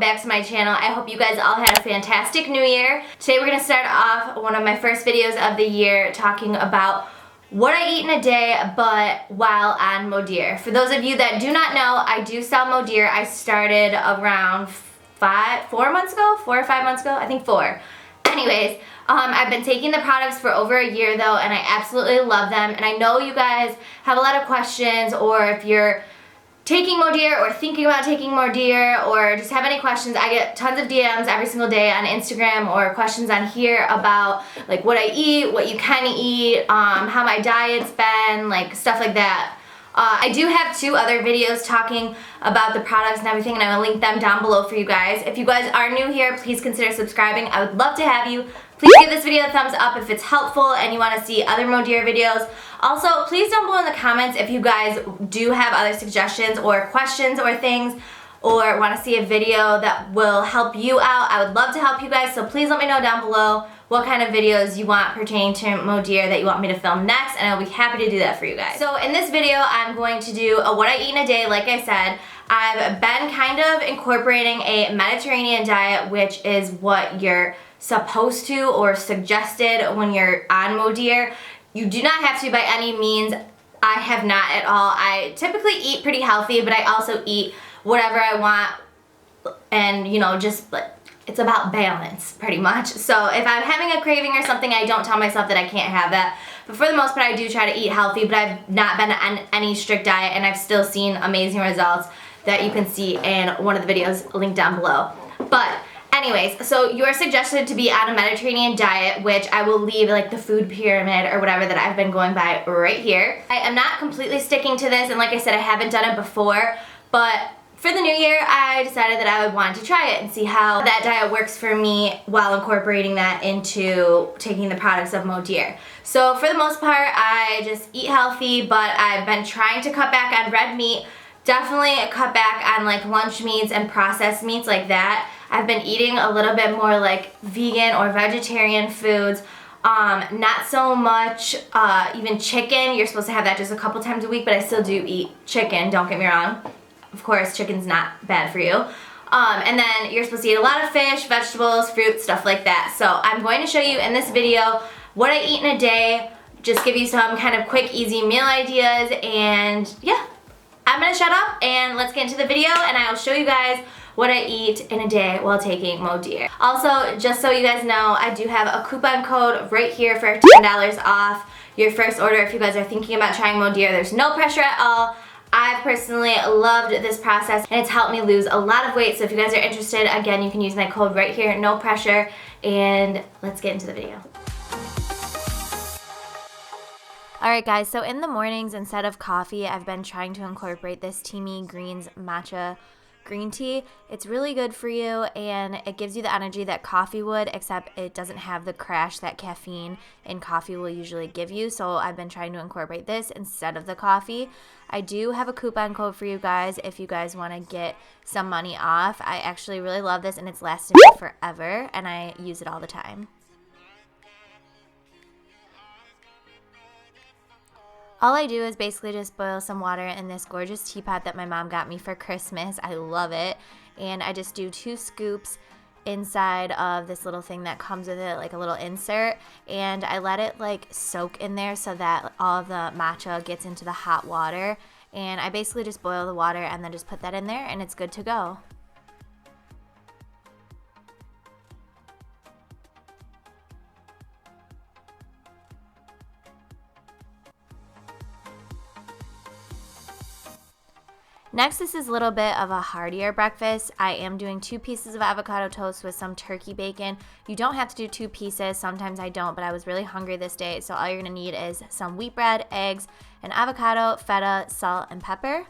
back to my channel. I hope you guys all had a fantastic new year. Today we're going to start off one of my first videos of the year talking about what I eat in a day, but while on Modere. For those of you that do not know, I do sell Modere. I started around 4 or 5 months ago, I think 4. Anyways, I've been taking the products for over a year though, and I absolutely love them. And I know you guys have a lot of questions, or if you're taking Modere or thinking about taking Modere or just have any questions, I get tons of DMs every single day on Instagram or questions on here about like what I eat, what you can eat, how my diet's been, like stuff like that. I do have 2 other videos talking about the products and everything, and I will link them down below for you guys. If you guys are new here, please consider subscribing. I would love to have you. Please give this video a thumbs up if it's helpful and you want to see other Modere videos. Also, please down below in the comments if you guys do have other suggestions or questions or things, or want to see a video that will help you out. I would love to help you guys, so please let me know down below what kind of videos you want pertaining to Modere that you want me to film next, and I'll be happy to do that for you guys. So in this video, I'm going to do a what I eat in a day. Like I said, I've been kind of incorporating a Mediterranean diet, which is what you're supposed to or suggested when you're on Modere. You do not have to by any means. I have not at all. I typically eat pretty healthy, but I also eat whatever I want, and you know, just like, it's about balance pretty much. So if I'm having a craving or something, I don't tell myself that I can't have that. But for the most part, I do try to eat healthy, but I've not been on any strict diet, and I've still seen amazing results that you can see in one of the videos linked down below. But anyways, so you're suggested to be on a Mediterranean diet, which I will leave like the food pyramid or whatever that I've been going by right here. I am not completely sticking to this, and like I said, I haven't done it before, but for the new year, I decided that I would want to try it and see how that diet works for me while incorporating that into taking the products of Modere. So for the most part, I just eat healthy, but I've been trying to cut back on red meat, definitely cut back on like lunch meats and processed meats like that. I've been eating a little bit more like vegan or vegetarian foods. Not so much even chicken. You're supposed to have that just a couple times a week, but I still do eat chicken, don't get me wrong. Of course, chicken's not bad for you. And then you're supposed to eat a lot of fish, vegetables, fruit, stuff like that. So I'm going to show you in this video what I eat in a day, just give you some kind of quick, easy meal ideas, and yeah. I'm gonna shut up and let's get into the video, and I'll show you guys what I eat in a day while taking Modere. Also, just so you guys know, I do have a coupon code right here for $10 off your first order if you guys are thinking about trying Modere. There's no pressure at all. I've personally loved this process, and it's helped me lose a lot of weight. So if you guys are interested, again, you can use my code right here, no pressure, and let's get into the video. Alright guys, so in the mornings, instead of coffee, I've been trying to incorporate this Teamy Greens matcha green tea. It's really good for you, and it gives you the energy that coffee would, except it doesn't have the crash that caffeine in coffee will usually give you. So I've been trying to incorporate this instead of the coffee. I do have a coupon code for you guys if you guys want to get some money off. I actually really love this, and it's lasted me forever, and I use it all the time. All I do is basically just boil some water in this gorgeous teapot that my mom got me for Christmas. I love it. And I just do 2 scoops inside of this little thing that comes with it, like a little insert. And I let it like soak in there so that all of the matcha gets into the hot water. And I basically just boil the water and then just put that in there, and it's good to go. Next, this is a little bit of a heartier breakfast. I am doing 2 pieces of avocado toast with some turkey bacon. You don't have to do 2 pieces. Sometimes I don't, but I was really hungry this day, so all you're going to need is some wheat bread, eggs, an avocado, feta, salt, and pepper.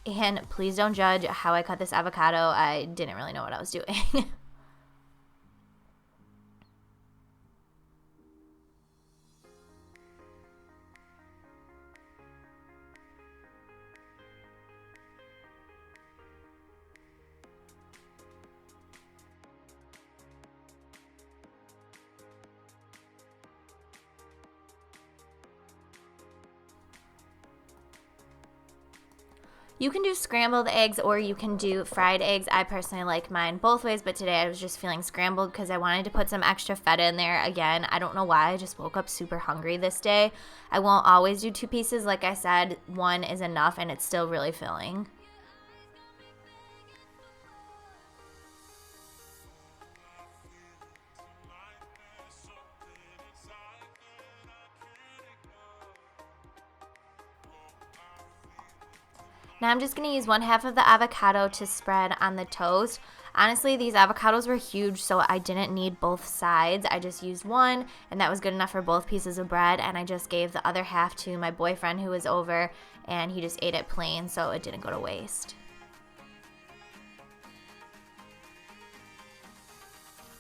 And please don't judge how I cut this avocado. I didn't really know what I was doing. You can do scrambled eggs or you can do fried eggs. I personally like mine both ways, but today I was just feeling scrambled because I wanted to put some extra feta in there. Again, I don't know why, I just woke up super hungry this day. I won't always do 2 pieces. Like I said, 1 is enough and it's still really filling. Now I'm just going to use 1/2 of the avocado to spread on the toast. Honestly, these avocados were huge, so I didn't need both sides. I just used 1, and that was good enough for both pieces of bread, and I just gave the other half to my boyfriend who was over, and he just ate it plain, so it didn't go to waste.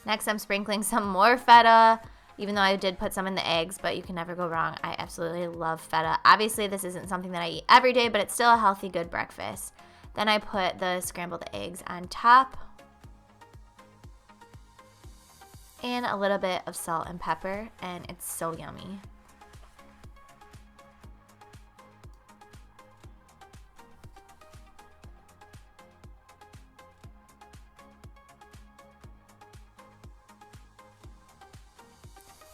Next, I'm sprinkling some more feta, even though I did put some in the eggs, but you can never go wrong. I absolutely love feta. Obviously, this isn't something that I eat every day, but it's still a healthy, good breakfast. Then I put the scrambled eggs on top. And a little bit of salt and pepper, and it's so yummy.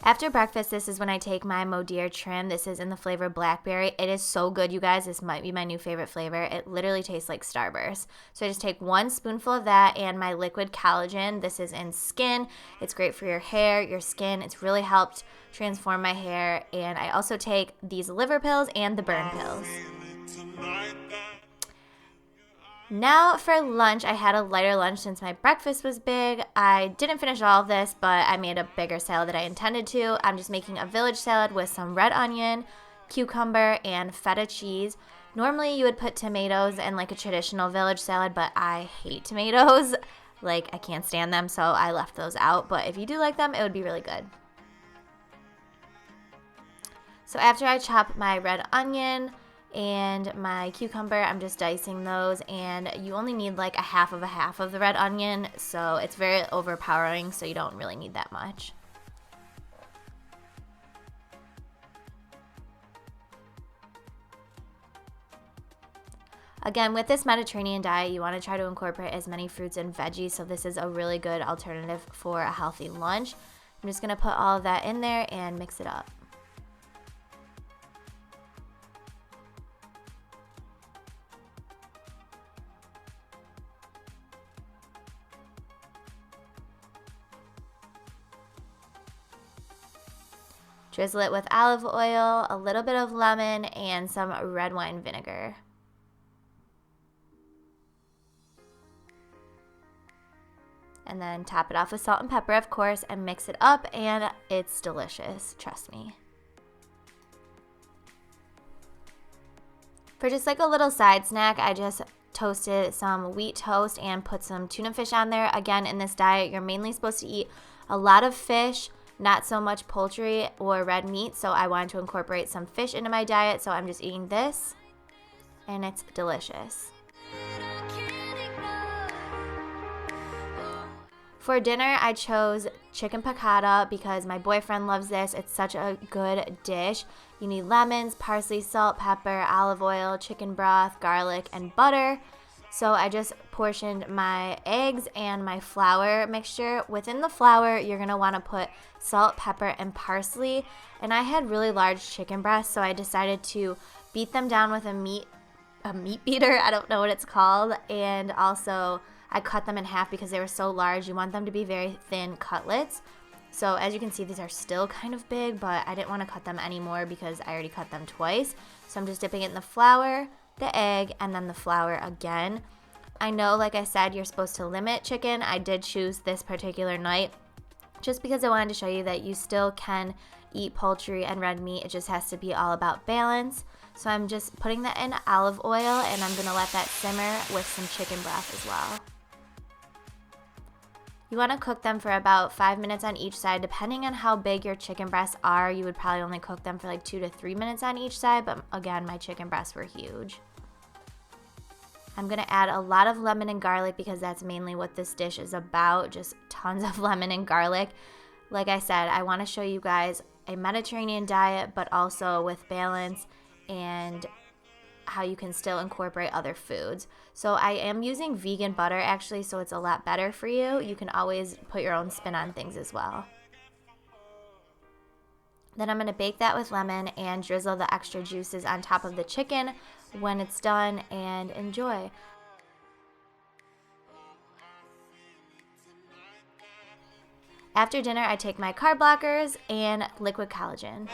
After breakfast, this is when I take my Modere trim. This is in the flavor blackberry. It is so good, you guys. This might be my new favorite flavor. It literally tastes like Starburst. So I just take 1 spoonful of that and my liquid collagen. This is in skin. It's great for your hair, your skin. It's really helped transform my hair. And I also take these liver pills and the burn pills. Now for lunch, I had a lighter lunch since my breakfast was big. I didn't finish all of this, but I made a bigger salad than I intended to. I'm just making a village salad with some red onion, cucumber, and feta cheese. Normally you would put tomatoes in like a traditional village salad, but I hate tomatoes. Like, I can't stand them, so I left those out. But if you do like them, it would be really good. So after I chop my red onion and my cucumber, I'm just dicing those, and you only need like a half of the red onion, so it's very overpowering, so you don't really need that much. Again, with this Mediterranean diet, you want to try to incorporate as many fruits and veggies, so this is a really good alternative for a healthy lunch. I'm just going to put all of that in there and mix it up. Drizzle it with olive oil, a little bit of lemon, and some red wine vinegar. And then top it off with salt and pepper, of course, and mix it up, and it's delicious, trust me. For just like a little side snack, I just toasted some wheat toast and put some tuna fish on there. Again, in this diet, you're mainly supposed to eat a lot of fish, not so much poultry or red meat, so I wanted to incorporate some fish into my diet, so I'm just eating this, and it's delicious. For dinner, I chose chicken piccata because my boyfriend loves this. It's such a good dish. You need lemons, parsley, salt, pepper, olive oil, chicken broth, garlic, and butter. So I just portioned my eggs and my flour mixture. Within the flour, you're going to want to put salt, pepper, and parsley. And I had really large chicken breasts, so I decided to beat them down with a meat beater. I don't know what it's called. And also, I cut them in half because they were so large. You want them to be very thin cutlets. So as you can see, these are still kind of big, but I didn't want to cut them anymore because I already cut them twice. So I'm just dipping it in the flour, the egg, and then the flour again. I know, like I said, you're supposed to limit chicken. I did choose this particular night just because I wanted to show you that you still can eat poultry and red meat. It just has to be all about balance. So I'm just putting that in olive oil, and I'm going to let that simmer with some chicken broth as well. You want to cook them for about 5 minutes on each side. Depending on how big your chicken breasts are, you would probably only cook them for like 2 to 3 minutes on each side, but again, my chicken breasts were huge. I'm going to add a lot of lemon and garlic because that's mainly what this dish is about, just tons of lemon and garlic. Like I said, I want to show you guys a Mediterranean diet, but also with balance, and how you can still incorporate other foods. So I am using vegan butter actually, so it's a lot better for you. You can always put your own spin on things as well. Then I'm going to bake that with lemon and drizzle the extra juices on top of the chicken when it's done, and enjoy. After dinner, I take my carb blockers and liquid collagen.